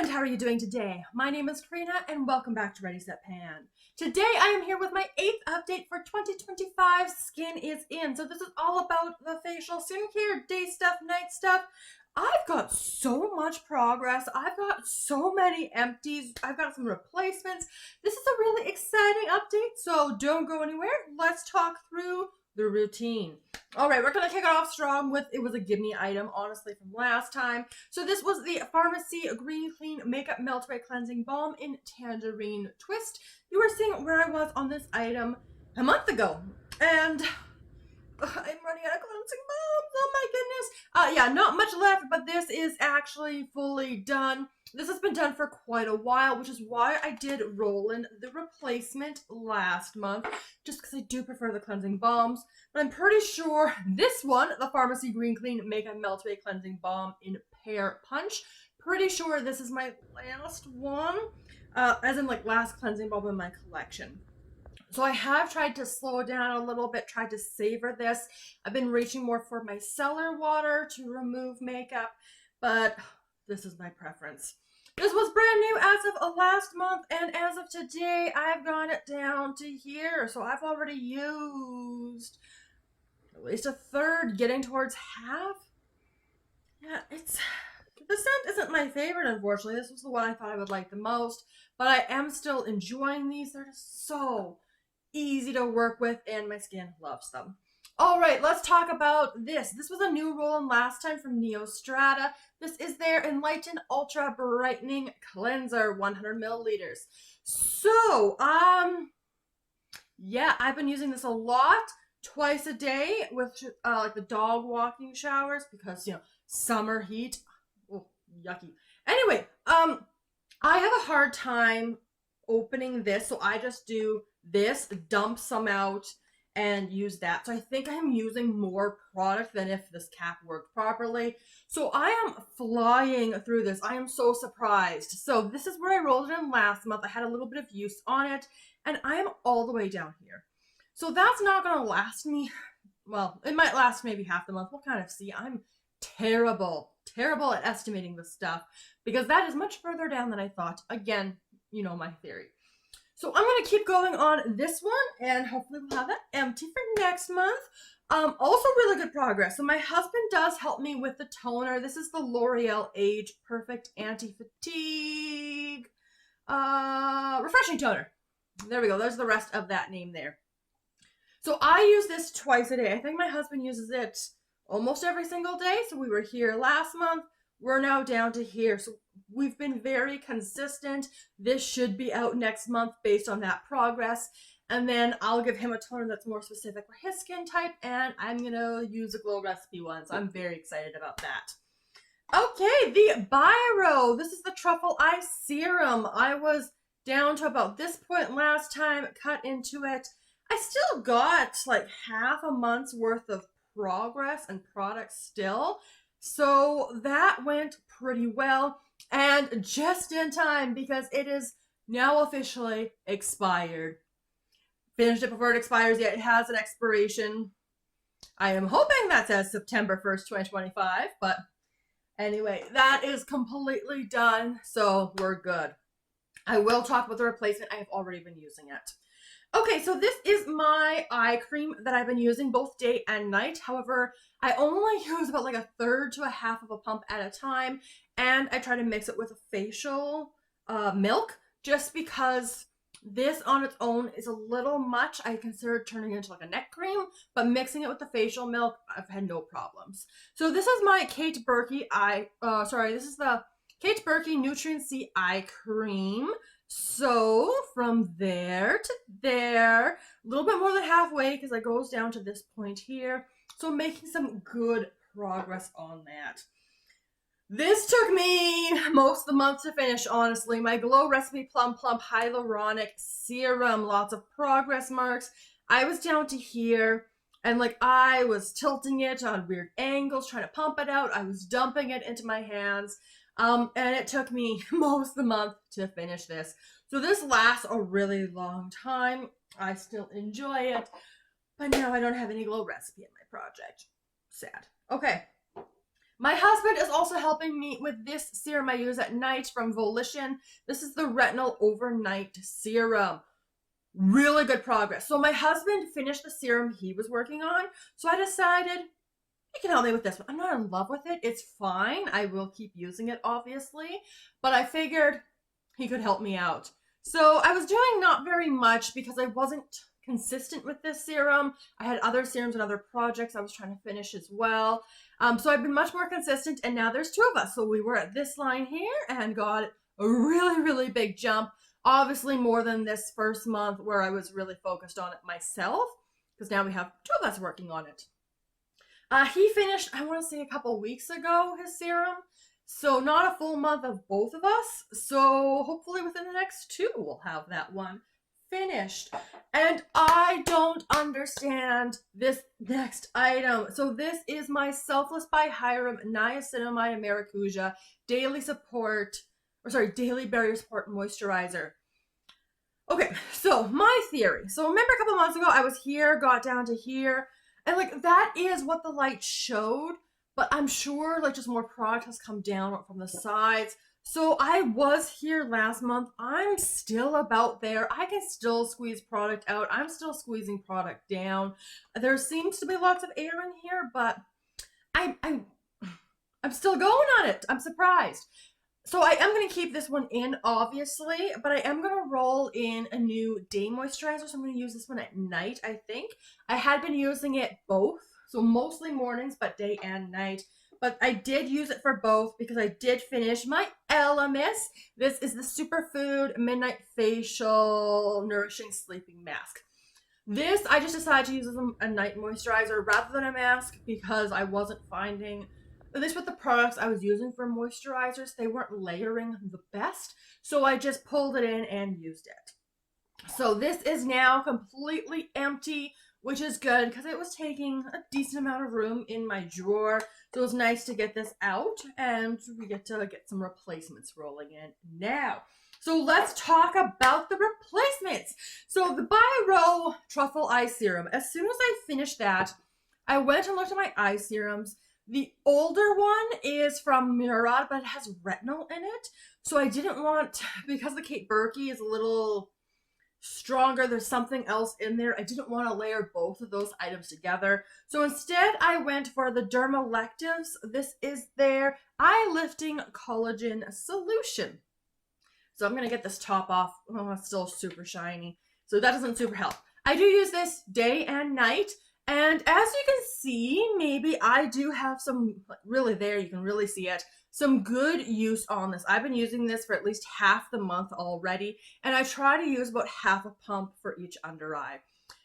friend, how are you doing today? My name is Karina and welcome back to Ready Set Pan. Today I am here with my 8th update for 2025 Skin is In. So this is all about the facial skincare, day stuff, night stuff. I've got so much progress. I've got so many empties. I've got some replacements. This is a really exciting update, so don't go anywhere. Let's talk through the routine. All right, we're going to kick it off strong with, it was a gimme item, honestly, from last time. So this was the Farmacy Green Clean Makeup Meltaway Cleansing Balm in Tangerine Twist. You were seeing where I was on this item a month ago. And I'm running out of cleansing balms. Oh my goodness. Yeah, not much left, but this is actually fully done. This has been done for quite a while, which is why I did roll in the replacement last month, just because I do prefer the cleansing balms. But I'm pretty sure this one, the Farmacy Green Clean Makeup Meltaway Cleansing Balm in Pear Punch, pretty sure this is my last one, as in like last cleansing balm in my collection. So I have tried to slow down a little bit, tried to savor this. I've been reaching more for my cellar water to remove makeup, but this is my preference. This was brand new as of last month, and as of today, I've got it down to here. So I've already used at least a third, getting towards half. Yeah, the scent isn't my favorite, unfortunately. This was the one I thought I would like the most, but I am still enjoying these. They're just so easy to work with, and my skin loves them. All right, let's talk about this. This was a new roll-in last time from Neostrata. This is their Enlighten Ultra Brightening Cleanser, 100 milliliters. So, yeah, I've been using this a lot, twice a day with like the dog walking showers because, you know, summer heat. Oh, yucky. Anyway, I have a hard time opening this, so I just do this, dump some out, and use that. So I think I'm using more product than if this cap worked properly. So I am flying through this. I am so surprised. So this is where I rolled it in last month. I had a little bit of use on it, and I am all the way down here. So that's not going to last me. Well, it might last maybe half the month. We'll kind of see. I'm terrible at estimating this stuff because that is much further down than I thought. Again, you know my theory. So I'm going to keep going on this one, and hopefully we'll have that empty for next month. Also really good progress. So my husband does help me with the toner. This is the L'Oreal Age Perfect Anti-Fatigue Refreshing Toner. There we go. There's the rest of that name there. So I use this twice a day. I think my husband uses it almost every single day. So we were here last month. We're now down to here. So we've been very consistent. This should be out next month based on that progress. And then I'll give him a toner that's more specific for his skin type. And I'm going to use a Glow Recipe one. So I'm very excited about that. Okay, the Byroe. This is the Truffle Eye Serum. I was down to about this point last time, cut into it. I still got like half a month's worth of progress and product still. So that went pretty well, and just in time because it is now officially expired. Finished it before it expires, yet it has an expiration. I am hoping that says September 1st, 2025, but anyway, that is completely done, so we're good. I will talk about the replacement. I have already been using it. Okay, so this is my eye cream that I've been using both day and night. However, I only use about like a third to a half of a pump at a time, and I try to mix it with a facial milk just because this on its own is a little much. I considered turning it into like a neck cream, but mixing it with the facial milk, I've had no problems. So this is my this is the Kate Burki Nutrient C Eye Cream. So from there to there, a little bit more than halfway because it goes down to this point here. So making some good progress on that. This took me most of the month to finish, honestly. My Glow Recipe Plump Hyaluronic Serum. Lots of progress marks. I was down to here, and like I was tilting it on weird angles, trying to pump it out. I was dumping it into my hands. And it took me most of the month to finish this. So this lasts a really long time. I still enjoy it, but now I don't have any Glow Recipe in my project. Sad. Okay. My husband is also helping me with this serum I use at night from Volition. This is the Retinol Overnight Serum. Really good progress. So my husband finished the serum he was working on, so I decided he can help me with this one. I'm not in love with it. It's fine. I will keep using it, obviously, but I figured he could help me out. So I was doing not very much because I wasn't consistent with this serum. I had other serums and other projects I was trying to finish as well. So I've been much more consistent, and now there's two of us. So we were at this line here and got a really, really big jump. Obviously more than this first month where I was really focused on it myself, because now we have two of us working on it. He finished, I want to say a couple weeks ago, his serum. So not a full month of both of us. So hopefully within the next 2 we'll have that one finished. And I don't understand this next item. So this is my Selfless by Hyram Niacinamide and Maracuja Daily Barrier Support Moisturizer. Okay, so my theory. So remember a couple months ago, I was here, got down to here, and like that is what the light showed, but I'm sure like just more product has come down from the sides. So I was here last month. I'm still about there. I can still squeeze product out. I'm still squeezing product down. There seems to be lots of air in here, but I'm still going on it. I'm surprised. So I am going to keep this one in, obviously, but I am going to roll in a new day moisturizer, so I'm going to use this one at night, I think. I had been using it both, so mostly mornings, but day and night. But I did use it for both because I did finish my Elemis. This is the Superfood Midnight Facial Nourishing Sleeping Mask. This, I just decided to use as a night moisturizer rather than a mask because I wasn't finding... At least with the products I was using for moisturizers, they weren't layering the best. So I just pulled it in and used it. So this is now completely empty, which is good because it was taking a decent amount of room in my drawer. So it was nice to get this out, and we get to get some replacements rolling in now. So let's talk about the replacements. So the Byroe Truffle Eye Serum. As soon as I finished that, I went and looked at my eye serums. The older one is from Murad, but it has retinol in it. So I didn't want, because the Kate Burki is a little stronger, there's something else in there. I didn't want to layer both of those items together. So instead, I went for the Dermalectives. This is their Eye Lifting Collagen Solution. So I'm going to get this top off. Oh, it's still super shiny. So that doesn't super help. I do use this day and night. And as you can see, maybe I do have some, really there, you can really see it, some good use on this. I've been using this for at least half the month already, and I try to use about half a pump for each under eye.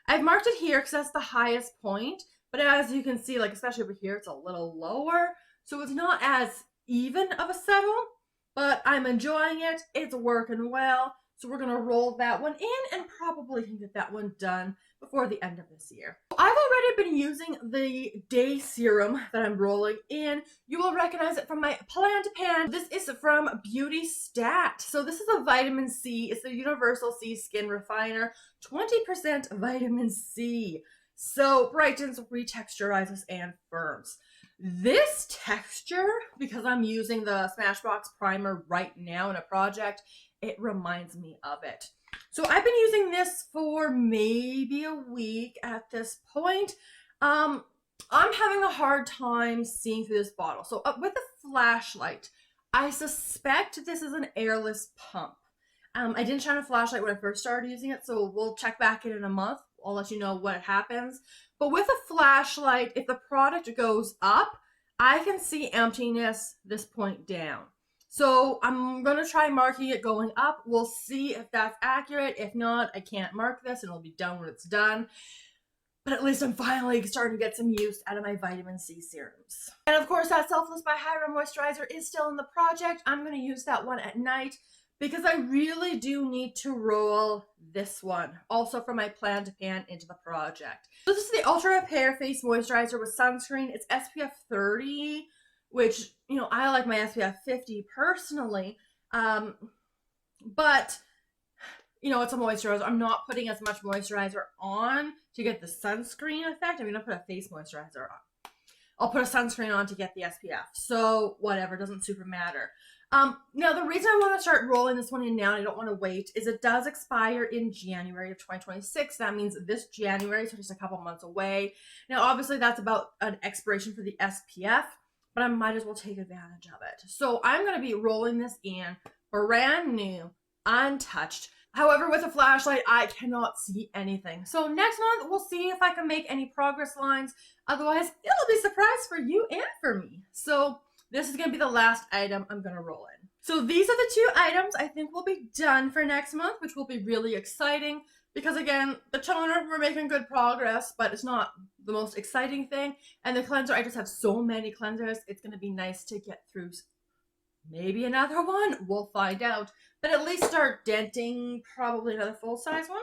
I've marked it here because that's the highest point, but as you can see, like especially over here, it's a little lower, so it's not as even of a settle, but I'm enjoying it. It's working well, so we're going to roll that one in and probably can get that one done before the end of this year. I've already been using the day serum that I'm rolling in. You will recognize it from my Plan to Pan. This is from Beauty Stat. So this is a vitamin C. It's the Universal C Skin Refiner. 20% vitamin C. So brightens, retexturizes, and firms. This texture, because I'm using the Smashbox primer right now in a project, it reminds me of it. So I've been using this for maybe a week at this point. I'm having a hard time seeing through this bottle. So with a flashlight, I suspect this is an airless pump. I didn't shine a flashlight when I first started using it, so we'll check back in a month. I'll let you know what happens. But with a flashlight, if the product goes up, I can see emptiness this point down. So I'm going to try marking it going up. We'll see if that's accurate. If not, I can't mark this and it'll be done when it's done. But at least I'm finally starting to get some use out of my vitamin C serums. And of course, that Selfless by Hyram moisturizer is still in the project. I'm going to use that one at night because I really do need to roll this one. Also from my Plan to Pan into the project. So this is the Ultra Repair Face Moisturizer with sunscreen. It's SPF 30. Which, you know, I like my SPF 50 personally, but, you know, it's a moisturizer. I'm not putting as much moisturizer on to get the sunscreen effect. I'm going to put a face moisturizer on. I'll put a sunscreen on to get the SPF. So whatever, doesn't super matter. Now the reason I want to start rolling this one in now and I don't want to wait is it does expire in January of 2026. That means this January, so just a couple months away. Now obviously that's about an expiration for the SPF, but I might as well take advantage of it. So I'm going to be rolling this in brand new, untouched. However, with a flashlight, I cannot see anything. So next month, we'll see if I can make any progress lines. Otherwise, it'll be a surprise for you and for me. So this is going to be the last item I'm going to roll in. So these are the 2 items I think will be done for next month, which will be really exciting. Because again, the toner, we're making good progress, but it's not the most exciting thing. And the cleanser, I just have so many cleansers. It's going to be nice to get through maybe another one. We'll find out. But at least start denting probably another full-size one.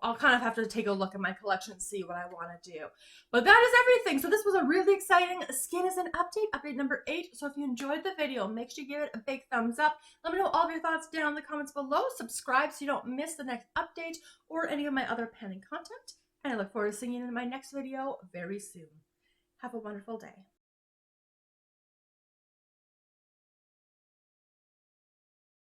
I'll kind of have to take a look at my collection and see what I want to do. But that is everything. So this was a really exciting Skin is an update number 8. So if you enjoyed the video, make sure you give it a big thumbs up. Let me know all of your thoughts down in the comments below. Subscribe so you don't miss the next update or any of my other pending content. And I look forward to seeing you in my next video very soon. Have a wonderful day.